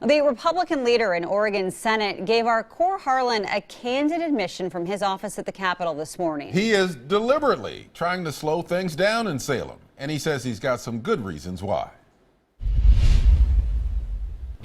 The Republican leader in Oregon's Senate gave our Cor Harlan a candid admission from his office at the Capitol this morning. He is deliberately trying to slow things down in Salem, and he says he's got some good reasons why.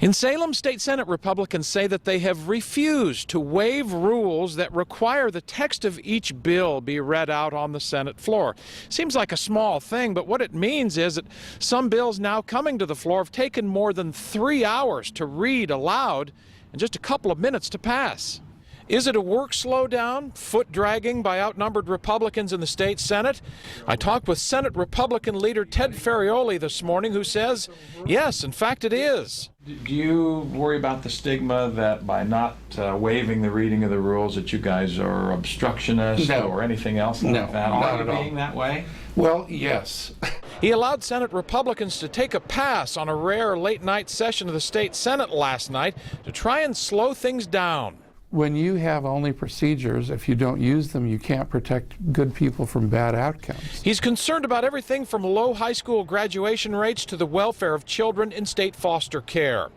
In Salem, state Senate Republicans say that they have refused to waive rules that require the text of each bill be read out on the Senate floor. Seems like a small thing, but what it means is that some bills now coming to the floor have taken more than 3 hours to read aloud and just a couple of minutes to pass. Is it a work slowdown, foot dragging by outnumbered Republicans in the state Senate? I talked with Senate Republican leader Ted Ferrioli this morning, who says, yes, in fact it is. Do you worry about the stigma that by not waiving the reading of the rules that you guys are obstructionists or anything else like that? Are you being that way? Well, yes. He allowed Senate Republicans to take a pass on a rare late-night session of the state Senate last night to try and slow things down. When you have only procedures, if you don't use them, you can't protect good people from bad outcomes. He's concerned about everything from low high school graduation rates to the welfare of children in state foster care.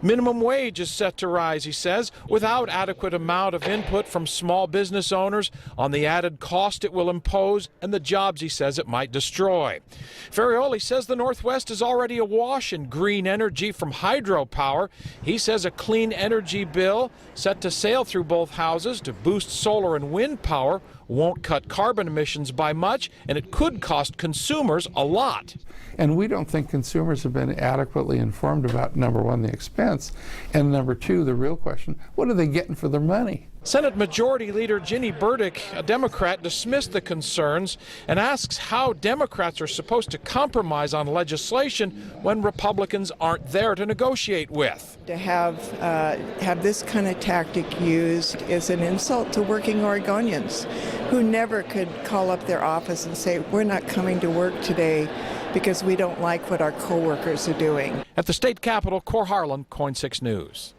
Minimum wage is set to rise, he says, without adequate amount of input from small business owners on the added cost it will impose and the jobs he says it might destroy. Ferrioli says the Northwest is already awash in green energy from hydropower. He says a clean energy bill set to sail through both houses to boost solar and wind power won't cut carbon emissions by much, and it could cost consumers a lot. And we don't think consumers have been adequately informed about, number one, the expense, and number two, the real question, what are they getting for their money? Senate Majority Leader Ginny Burdick, a Democrat, dismissed the concerns and asks how Democrats are supposed to compromise on legislation when Republicans aren't there to negotiate with. To have this kind of tactic used is an insult to working Oregonians who never could call up their office and say, we're not coming to work today because we don't like what our coworkers are doing. At the state capitol, Cor Harlan, KOIN 6 News.